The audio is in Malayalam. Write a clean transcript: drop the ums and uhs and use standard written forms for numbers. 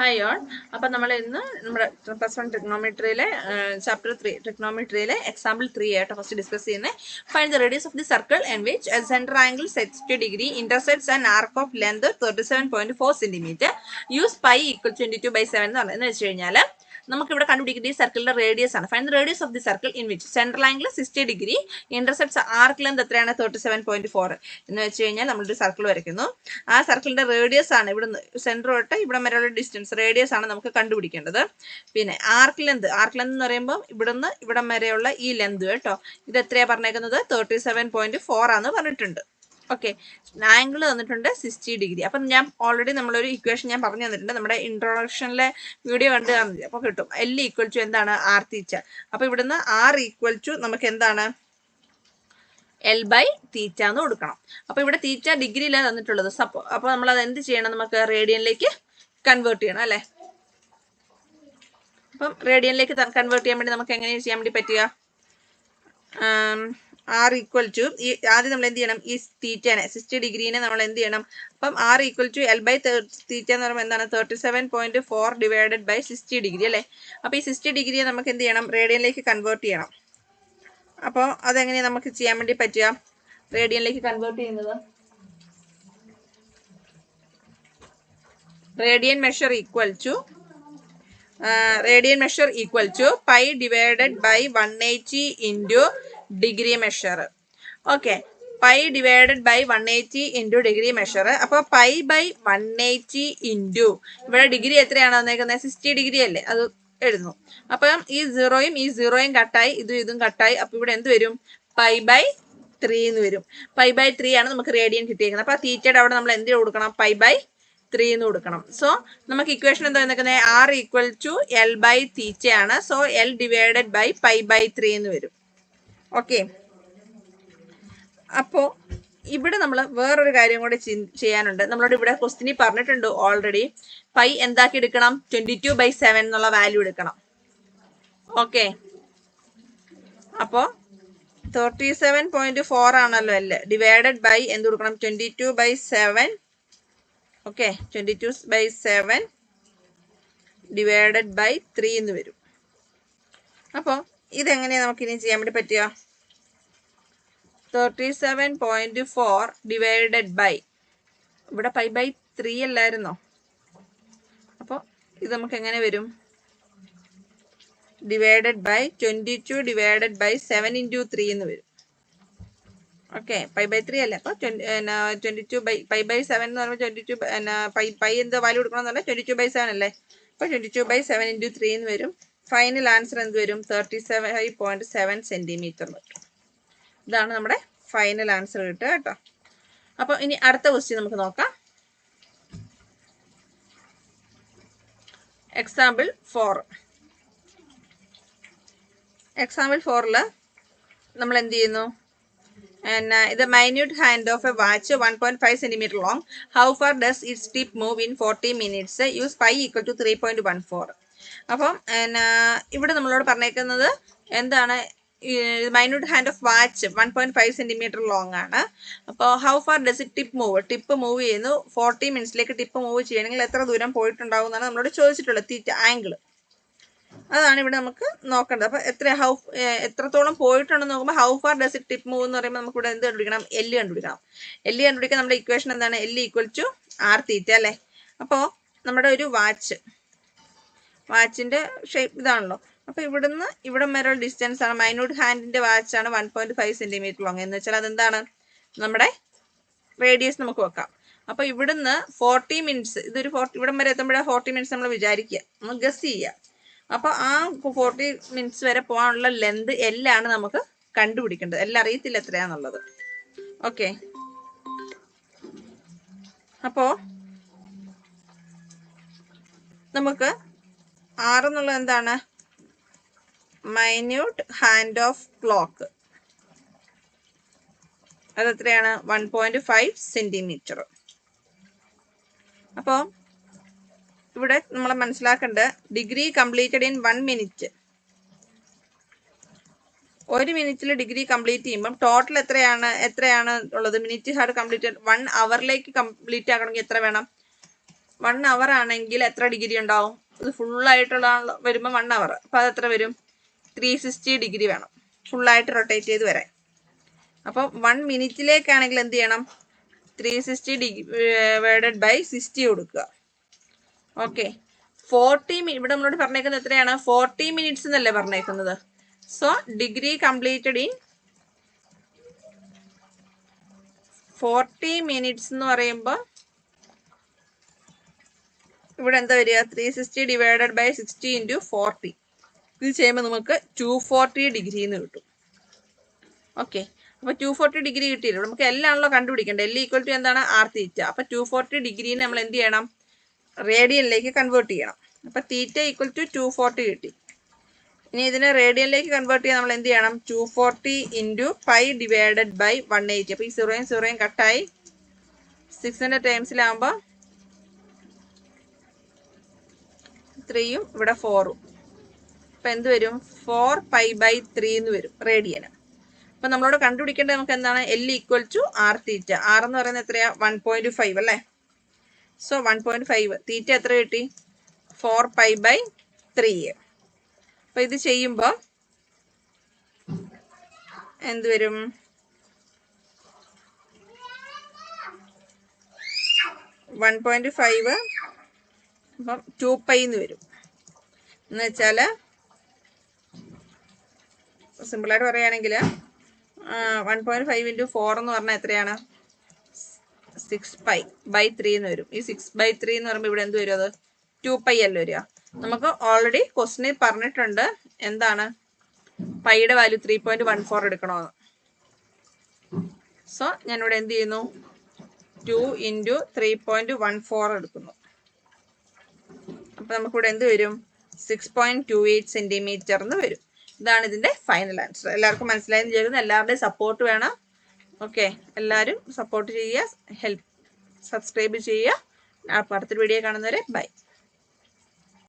Hi all. അപ്പോൾ നമ്മൾ ഇന്ന് നമ്മുടെ +1 ട്രിഗ്നോമെട്രിയിലെ ചാപ്റ്റർ 3 ട്രിഗ്നോമെട്രിയിലെ എക്സാമ്പിൾ 3 ആയിട്ട് ഫസ്റ്റ് ഡിസ്കസ് ചെയ്യുന്നത്. Find the radius of the circle in which a center angle 60 degree intersects an arc of length 37.4 cm. Use pi equal 22/7 എന്ന് പറഞ്ഞു. എന്ന് വെച്ച് കഴിഞ്ഞാൽ നമുക്ക് ഇവിടെ കണ്ടുപിടിക്കുന്ന ഈ സർക്കിളിന്റെ റേഡിയസ് ആണ്. Find the radius of the circle in which central angle 60 degree intercepts arc length എത്രയാണ് 37.4 എന്ന് വെച്ച് കഴിഞ്ഞാൽ നമ്മളൊരു സർക്കിൾ വരയ്ക്കുന്നു. ആ സർക്കിളിന്റെ റേഡിയസ് ആണ് ഇവിടെ സെന്റർ തൊട്ട് ഇവിടെ വരെയുള്ള ഡിസ്റ്റൻസ് റേഡിയസ് ആണ് നമുക്ക് കണ്ടുപിടിക്കേണ്ടത്. പിന്നെ ആർക്ക് ലെന്ത് എന്ന് പറയുമ്പോൾ ഇവിടുന്ന് ഇവിടം വരെയുള്ള ഈ ലെന്ത് കേട്ടോ, ഇത് എത്രയാ പറഞ്ഞേക്കുന്നത് 37.4 ആണെന്ന് പറഞ്ഞിട്ടുണ്ട്. ഓക്കെ, ആംഗിൾ തന്നിട്ടുണ്ട് 60 ഡിഗ്രി. അപ്പം ഞാൻ ഓൾറെഡി നമ്മളൊരു ഇക്വേഷൻ ഞാൻ പറഞ്ഞു തന്നിട്ടുണ്ട്, നമ്മുടെ ഇൻട്രൊഡക്ഷനിലെ വീഡിയോ കണ്ടു തന്നത്. അപ്പോൾ കിട്ടും L ഈക്വൽ ടു എന്താണ് ആർ തീറ്റ. അപ്പോൾ ഇവിടുന്ന് R ഈക്വൽ ടു നമുക്ക് എന്താണ് L/തീറ്റ എന്ന് കൊടുക്കണം. അപ്പോൾ ഇവിടെ തീറ്റ ഡിഗ്രിയിലാണ് തന്നിട്ടുള്ളത്. അപ്പോൾ നമ്മൾ അത് എന്ത് ചെയ്യണം, നമുക്ക് റേഡിയനിലേക്ക് കൺവേർട്ട് ചെയ്യണം അല്ലേ. അപ്പം റേഡിയനിലേക്ക് കൺവേർട്ട് ചെയ്യാൻ വേണ്ടി നമുക്ക് എങ്ങനെ ചെയ്യാൻ വേണ്ടി പറ്റുക, R ഈക്വൽ ടു ഈ ആദ്യം നമ്മൾ എന്ത് ചെയ്യണം, ഈ തീറ്റനെ 60 ഡിഗ്രീനെ നമ്മൾ എന്ത് ചെയ്യണം, അപ്പം R ഈക്വൽ ടു L/തീറ്റ എന്ന് പറയുമ്പോൾ എന്താണ് 37.4 ഡിവൈഡഡ് ബൈ 60 ഡിഗ്രി അല്ലേ. അപ്പോൾ ഈ 60 ഡിഗ്രിയെ നമുക്ക് എന്ത് ചെയ്യണം, റേഡിയനിലേക്ക് കൺവേർട്ട് ചെയ്യണം. അപ്പോൾ അതെങ്ങനെയാണ് നമുക്ക് ചെയ്യാൻ വേണ്ടി പറ്റുക, റേഡിയനിലേക്ക് കൺവേർട്ട് ചെയ്യുന്നത് radian measure equal to pi divided by 180 into degree measure. Okay, pi divided by 180 into degree measure. അപ്പോൾ പൈ ബൈ 180 ഇൻറ്റു ഇവിടെ ഡിഗ്രി എത്രയാണ് വന്നേക്കുന്നത് 60 ഡിഗ്രി അല്ലേ, അത് എഴുതുന്നു. അപ്പം ഈ സീറോയും കട്ടായി, ഇതും കട്ടായി. അപ്പോൾ ഇവിടെ എന്ത് വരും, π/3 എന്ന് വരും. π/3 ആണ് നമുക്ക് റേഡിയൻ കിട്ടിയേക്കുന്നത്. അപ്പോൾ തീറ്റയുടെ അവിടെ നമ്മൾ എന്ത് കൊടുക്കണം, π/3 എന്ന് കൊടുക്കണം. സോ നമുക്ക് ഇക്വേഷൻ എന്താ വന്നേക്കുന്നത്, R ഈക്വൽ ടു L/തീറ്റ ആണ്. സോ L ഡിവൈഡഡ് ബൈ π/3 എന്ന് വരും. ഓക്കെ, അപ്പോൾ ഇവിടെ നമ്മൾ വേറൊരു കാര്യം കൂടെ ചെയ്യാനുണ്ട്. നമ്മളോട് ഇവിടെ ക്വസ്റ്റിനിൽ പറഞ്ഞിട്ടുണ്ട് ഓൾറെഡി, പൈ എന്താക്കി എടുക്കണം, 22/7 എന്നുള്ള വാല്യൂ എടുക്കണം. ഓക്കെ, അപ്പോൾ 37.4 ആണല്ലോ അല്ലേ, ഡിവൈഡഡ് ബൈ എന്ത് കൊടുക്കണം 22/7. ഓക്കെ, 22/7 ഡിവൈഡഡ് ബൈ 3 എന്ന് വരും. അപ്പോൾ ഇതെങ്ങനെയാണ് നമുക്ക് ഇനി ചെയ്യാൻ വേണ്ടി പറ്റുക, 37.4 ഡിവൈഡഡ് ബൈ ഇവിടെ π/3 അല്ലായിരുന്നോ. അപ്പോൾ ഇത് നമുക്ക് എങ്ങനെ വരും, divided by 22 divided by 7 into 3 എന്ന് വരും. ഓക്കെ, π/3 അല്ലേ. അപ്പോൾ 22 π/7 എന്ന് പറയുമ്പോൾ 22 പൈ എന്ത് വാല്യൂ കൊടുക്കണം എന്ന് പറഞ്ഞാൽ 22/7 അല്ലേ. അപ്പോൾ 22/7 ഇൻറ്റു 3 എന്ന് വരും. ഫൈനൽ ആൻസർ എന്ത് വരും, 37.7 സെൻറ്റിമീറ്റർ വരും. ഇതാണ് നമ്മുടെ ഫൈനൽ ആൻസർ കിട്ടുക കേട്ടോ. അപ്പോൾ ഇനി അടുത്ത ക്വസ്റ്റ്യൻ നമുക്ക് നോക്കാം. എക്സാമ്പിൾ 4ല് നമ്മൾ എന്ത് ചെയ്യുന്നു, ഇത് minute hand of a watch 1.5 centimetre long. How far does its tip move in 40 minutes. Use pi equal to 3.14. അപ്പം ഇവിടെ നമ്മളോട് പറഞ്ഞേക്കുന്നത് എന്താണ്, minute hand of watch 1.5 centimetre long ആണ്. അപ്പോൾ how far does it tip move ചെയ്യുന്നു 40 മിനിറ്റ്സിലേക്ക് ടിപ്പ് മൂവ് ചെയ്യണമെങ്കിൽ എത്ര ദൂരം പോയിട്ടുണ്ടാവും എന്നാണ് നമ്മളോട് ചോദിച്ചിട്ടുള്ളത്, തീറ്റ ആംഗിൾ. അതാണ് ഇവിടെ നമുക്ക് നോക്കേണ്ടത്. അപ്പോൾ എത്രത്തോളം പോയിട്ടുണ്ടെന്ന് നോക്കുമ്പോൾ how far does it tip move എന്ന് പറയുമ്പോൾ നമുക്ക് ഇവിടെ എന്ത് കണ്ടുപിടിക്കണം, L കണ്ടുപിടിക്കാൻ നമ്മുടെ ഇക്വേഷൻ എന്താണ്, L ഈക്വൽ ടു ആർ തീറ്റ അല്ലേ. അപ്പോൾ നമ്മുടെ ഒരു വാച്ചിന്റെ ഷേപ്പ് ഇതാണല്ലോ. അപ്പോൾ ഇവിടുന്ന് ഇവിടം വരെയുള്ള ഡിസ്റ്റൻസ് ആണ്, മൈന്യൂട്ട് ഹാൻഡിന്റെ വാച്ചാണ് 1.5 സെന്റിമീറ്റർ ലോങ്. എന്ന് വെച്ചാൽ അതെന്താണ് നമ്മുടെ റേഡിയസ് നമുക്ക് വെക്കാം. അപ്പോൾ ഇവിടുന്ന് 40 മിനിറ്റ്സ്, ഇതൊരു ഇവിടം വരെ എത്തുമ്പോഴേ 40 മിനിറ്റ്സ് നമ്മൾ വിചാരിക്കുക, നമ്മൾ ഗസ് ചെയ്യുക. അപ്പോൾ ആ 40 മിനിറ്റ്സ് വരെ പോകാനുള്ള ലെന്ത് L ആണ് നമുക്ക് കണ്ടുപിടിക്കേണ്ടത്. L അറിയത്തില്ല എത്രയാന്നുള്ളത്. ഓക്കെ, അപ്പോൾ നമുക്ക് R എന്നുള്ളത് എന്താണ്, മൈന്യൂട്ട് ഹാൻഡ് ഓഫ് ക്ലോക്ക്. അതെത്രയാണ് 1.5 സെന്റിമീറ്റർ. അപ്പോൾ ഇവിടെ നമ്മൾ മനസ്സിലാക്കേണ്ടത് ഡിഗ്രി കംപ്ലീറ്റഡ് ഇൻ 1 മിനിറ്റ്. 1 മിനിറ്റിൽ ഡിഗ്രി കംപ്ലീറ്റ് ചെയ്യുമ്പോൾ ടോട്ടൽ എത്രയാണ് ഉള്ളത്, മിനിറ്റ് ഹാർഡ് കംപ്ലീറ്റഡ് 1 അവറിലേക്ക് കംപ്ലീറ്റ് ആക്കണമെങ്കിൽ എത്ര വേണം, 1 hour ആണെങ്കിൽ എത്ര ഡിഗ്രി ഉണ്ടാവും? ഇത് ഫുള്ളായിട്ടുള്ള വരുമ്പോൾ 1 hour. അപ്പം അത് എത്ര വരും? 360 ഡിഗ്രി വേണം ഫുള്ളായിട്ട് റൊട്ടേറ്റ് ചെയ്ത് വരാൻ. അപ്പം 1 മിനിറ്റിലേക്കാണെങ്കിൽ എന്ത് ചെയ്യണം? 360 ഡിവൈഡഡ് ബൈ 60 കൊടുക്കുക. ഓക്കെ, 40 ഇവിടെ നമ്മളോട് പറഞ്ഞേക്കുന്നത് എത്രയാണ്? 40 മിനിറ്റ്സ് എന്നല്ലേ പറഞ്ഞേക്കുന്നത്. So degree completed in 40 minutes എന്ന് പറയുമ്പോൾ ഇവിടെ എന്താ വരിക? 360 ഡിവൈഡഡ് ബൈ 60 ഇൻറ്റു 40. ഇത് ചെയ്യുമ്പോൾ നമുക്ക് 240 ഡിഗ്രി എന്ന് കിട്ടും. ഓക്കെ, അപ്പോൾ 240 ഡിഗ്രി കിട്ടിയില്ല. നമുക്ക് എല്ലാണല്ലോ കണ്ടുപിടിക്കേണ്ടത്. എൽ ഈക്വൽ ടു എന്താണ്? ആർ തീറ്റ. അപ്പോൾ 240 ഡിഗ്രീനെ നമ്മൾ എന്ത് ചെയ്യണം? റേഡിയനിലേക്ക് കൺവേർട്ട് ചെയ്യണം. അപ്പോൾ തീറ്റ ഈക്വൽ ടു 240 കിട്ടി. ഇനി ഇതിനെ റേഡിയനിലേക്ക് കൺവേർട്ട് ചെയ്യാൻ നമ്മൾ എന്ത് ചെയ്യണം? 240 ഇൻറ്റു പൈ ഡിവൈഡഡ് ബൈ 180. അപ്പോൾ ഈ 0 കട്ടായി 600 ടൈംസിലാകുമ്പോൾ 3യും ഇവിടെ 4ഉം. അപ്പം എന്ത് വരും? 4 പൈ ബൈ 3 എന്ന് വരും റേഡിയന്. അപ്പം നമ്മളോട് കണ്ടുപിടിക്കേണ്ടത് നമുക്ക് എന്താണ്? L equal to R theta. R എന്ന് പറയുന്നത് എത്രയാ? 1.5 അല്ലേ? സോ 1.5 തീറ്റ എത്ര കിട്ടി? 4 പൈ ബൈ 3. അപ്പം ഇത് ചെയ്യുമ്പോൾ എന്ത് വരും? 1.5 അപ്പം 2 പൈ എന്ന് വരും. എന്ന് വെച്ചാൽ സിമ്പിളായിട്ട് പറയുകയാണെങ്കിൽ 1.5 ഇൻറ്റു 4 എന്ന് പറഞ്ഞാൽ എത്രയാണ്? 6 പൈ ബൈ 3 എന്ന് വരും. ഈ 6 ബൈ 3 എന്ന് പറയുമ്പോൾ ഇവിടെ എന്ത് വരും? അത് 2 പൈ അല്ല വരിക. നമുക്ക് ഓൾറെഡി ക്വസ്റ്റിനിൽ പറഞ്ഞിട്ടുണ്ട് എന്താണ്? പൈയുടെ വാല്യൂ 3.14 എടുക്കണമെന്ന്. സോ ഞാനിവിടെ എന്ത് ചെയ്യുന്നു? 2 ഇൻറ്റു 3.14 എടുക്കുന്നു. അപ്പം നമുക്കിവിടെ എന്ത് വരും? 6.28 സെൻറ്റിമീറ്റർ എന്ന് വരും. ഇതാണ് ഇതിൻ്റെ ഫൈനൽ ആൻസർ. എല്ലാവർക്കും മനസ്സിലായെന്ന് വിചാരിക്കുന്നു. എല്ലാവരുടെയും സപ്പോർട്ട് വേണം. ഓക്കെ, എല്ലാവരും സപ്പോർട്ട് ചെയ്യുക, സബ്സ്ക്രൈബ് ചെയ്യുക. അടുത്തൊരു വീഡിയോ കാണുന്നവരെ ബൈ.